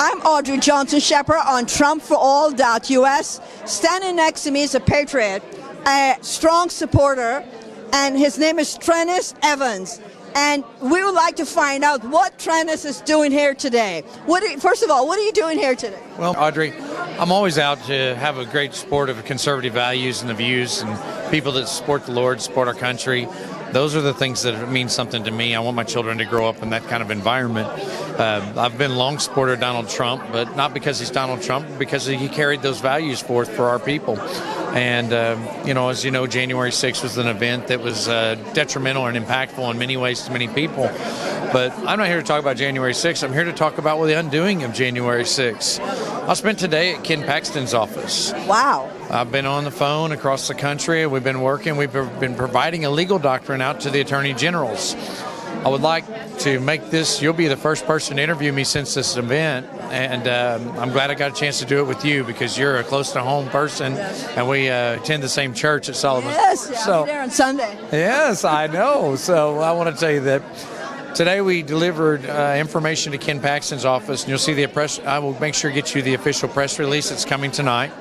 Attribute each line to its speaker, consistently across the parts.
Speaker 1: I'm Audrey Scheper on TrumpForAll.us. Standing next to me is a patriot, a strong supporter, and his name is Treniss EVANS. And we would like to find out what Treniss is doing here today. First of all, what are you doing here today?
Speaker 2: Well, Audrey, I'm always out to have a great support of conservative values and the views and people that support the Lord, support our country. Those are the things that mean something to me. I want my children to grow up in that kind of environment. I've been a long supporter of Donald Trump, but not because he's Donald Trump, because he carried those values forth for our people. And, as you know, January 6th was an event that was detrimental and impactful in many ways to many people. But I'm not here to talk about January 6th. I'm here to talk about the undoing of January 6th. I spent today at Ken Paxton's office.
Speaker 1: Wow.
Speaker 2: I've been on the phone across the country. We've been working. We've been providing a legal doctrine out to the Attorney Generals. I would like to make this, you'll be the first person to interview me since this event, and I'm glad I got a chance to do it with you because you're a close-to-home person, and we attend the same church at Sullivan.
Speaker 1: Yes, yeah, I'll be there on Sunday.
Speaker 2: Yes, I know. So I want to tell you that today we delivered information to Ken Paxton's office, and you'll see the press. I will make sure to get you the official press release that's coming tonight.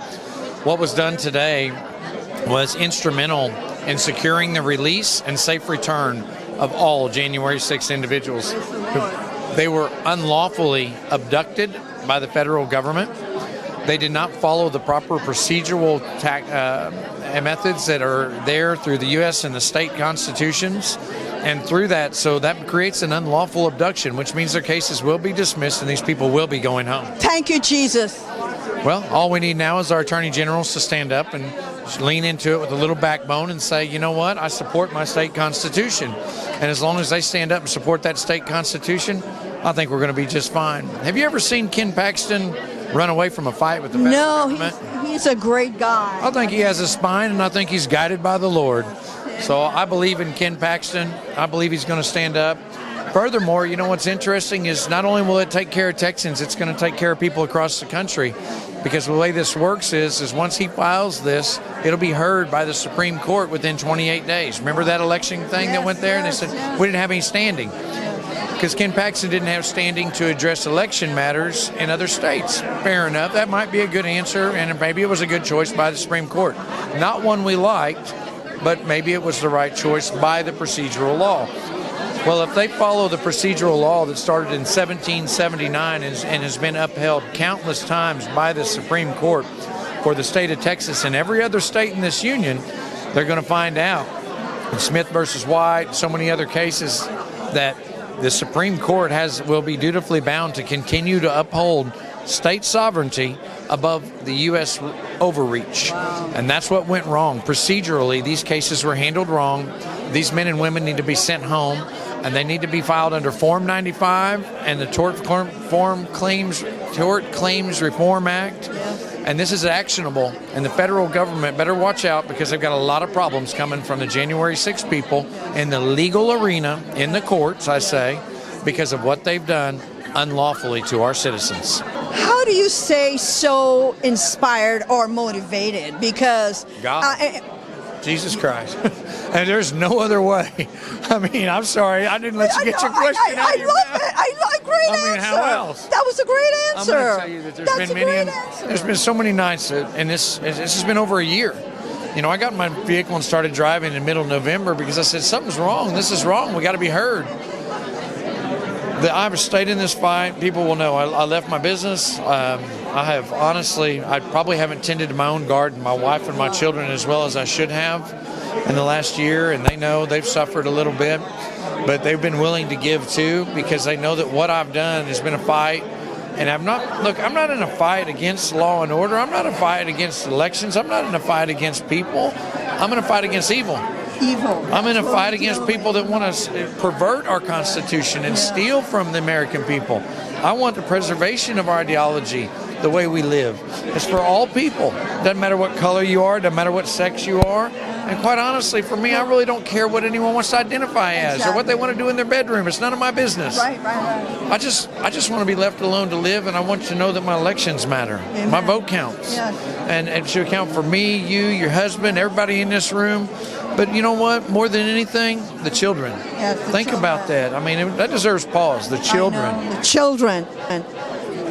Speaker 2: What was done today was instrumental in securing the release and safe return of all January 6 individuals. They were unlawfully abducted by the federal government. They did not follow the proper procedural methods that are there through the U.S. and the state constitutions. And through that, so that creates an unlawful abduction, which means their cases will be dismissed and these people will be going home.
Speaker 1: Thank you, Jesus.
Speaker 2: Well, all we need now is our attorney generals to stand up and lean into it with a little backbone and say, you know what, I support my state constitution. And as long as they stand up and support that state constitution, I think we're going to be just fine. Have you ever seen Ken Paxton run away from a fight with the federal government?
Speaker 1: No, he's a great guy.
Speaker 2: I think he has a spine, and I think he's guided by the Lord. So I believe in Ken Paxton. I believe he's going to stand up. Furthermore, you know what's interesting is not only will it take care of Texans, it's going to take care of people across the country. Because the way this works is once he files this, it'll be heard by the Supreme Court within 28 days. Remember that election thing that went there? And they said, we didn't have any standing. Because Ken Paxton didn't have standing to address election matters in other states. Fair enough. That might be a good answer, and maybe it was a good choice by the Supreme Court. Not one we liked, but maybe it was the right choice by the procedural law. Well, if they follow the procedural law that started in 1779 and has been upheld countless times by the Supreme Court for the state of Texas and every other state in this union, they're going to find out in Smith versus White, so many other cases, that the Supreme Court will be dutifully bound to continue to uphold state sovereignty above the U.S. overreach. Wow. And that's what went wrong. Procedurally, these cases were handled wrong. These men and women need to be sent home, and they need to be filed under Form 95 and the Tort Claims Reform Act. And this is actionable, and the federal government better watch out because they've got a lot of problems coming from the January 6 people in the legal arena, in the courts, I say, because of what they've done unlawfully to our citizens.
Speaker 1: How do you stay so inspired or motivated? Because
Speaker 2: God. Jesus Christ. And there's no other way. I mean, I'm sorry. I didn't let you get your question out.
Speaker 1: I love it. I love great answer.
Speaker 2: I mean, how else?
Speaker 1: That was a great answer.
Speaker 2: I'm going to tell you that there's been so many nights, and this has been over a year. You know, I got in my vehicle and started driving in the middle of November because I said, something's wrong. This is wrong. We got to be heard. I've stayed in this fight. People will know. I left my business. I have honestly, I probably haven't tended to my own garden, my wife and my children, as well as I should have in the last year. And they know they've suffered a little bit, but they've been willing to give too, because they know that what I've done has been a fight. And I'm not in a fight against law and order. I'm not in a fight against elections. I'm not in a fight against people. I'm in a fight against evil. I'm in a fight against people that want to pervert our Constitution and steal from the American people. I want the preservation of our ideology, the way we live. It's for all people. Doesn't matter what color you are, doesn't matter what sex you are. And quite honestly, for me, I really don't care what anyone wants to identify as or what they want to do in their bedroom. It's none of my business.
Speaker 1: Right.
Speaker 2: I just want to be left alone to live, and I want to know that my elections matter. Amen. My vote counts. Yes. And it should count for me, you, your husband, everybody in this room. But you know what? More than anything, the children. Yes, Think about that. I mean, that deserves pause. The children.
Speaker 1: The children.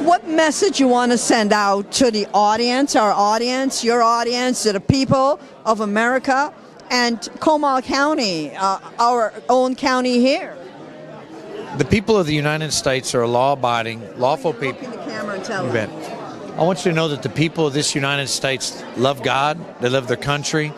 Speaker 1: What message you want to send out to the audience, our audience, your audience, to the people of America and Comal County, our own county here?
Speaker 2: The people of the United States are law-abiding, lawful people.
Speaker 1: Look in the camera and tell them.
Speaker 2: I want you to know that the people of this United States love God, they love their country,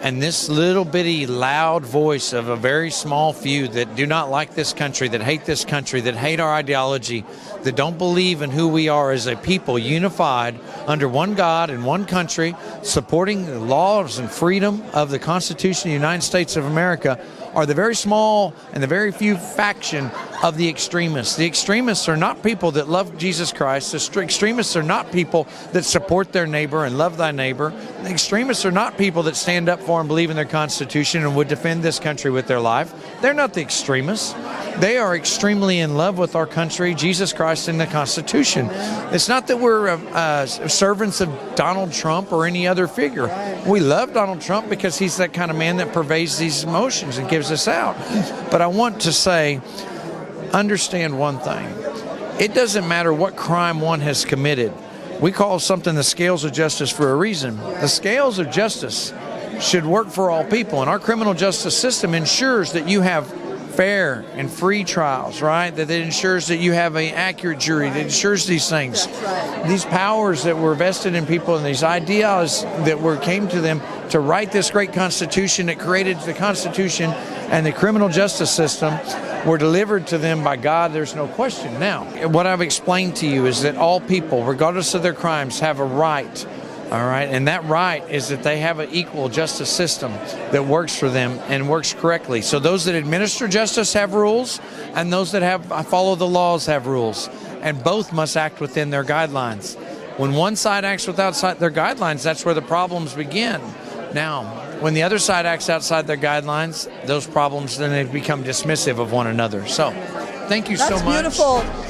Speaker 2: and this little bitty loud voice of a very small few that do not like this country, that hate our ideology, that don't believe in who we are as a people, unified under one God and one country, supporting the laws and freedom of the Constitution of the United States of America, are the very small and the very few faction of the extremists. The extremists are not people that love Jesus Christ. The extremists are not people that support their neighbor and love thy neighbor. The extremists are not people that stand up for and believe in their Constitution and would defend this country with their life. They're not the extremists. They are extremely in love with our country, Jesus Christ, and the Constitution. It's not that we're servants of Donald Trump or any other figure. We love Donald Trump because he's that kind of man that pervades these emotions and gives us out. But I want to say, understand one thing. It doesn't matter what crime one has committed. We call something the scales of justice for a reason. The scales of justice should work for all people, and our criminal justice system ensures that you have fair and free trials, right? That it ensures that you have an accurate jury, that ensures these things. These powers that were vested in people and these ideas that came to them to write this great Constitution that created the Constitution and the criminal justice system were delivered to them by God. There's no question. Now, what I've explained to you is that all people, regardless of their crimes, have a right. All right, and that right is that they have an equal justice system that works for them and works correctly. So those that administer justice have rules, and those that follow the laws have rules, and both must act within their guidelines. When one side acts without their guidelines, that's where the problems begin. Now, when the other side acts outside their guidelines, those problems then they become dismissive of one another. So, thank you so much.
Speaker 1: That's beautiful.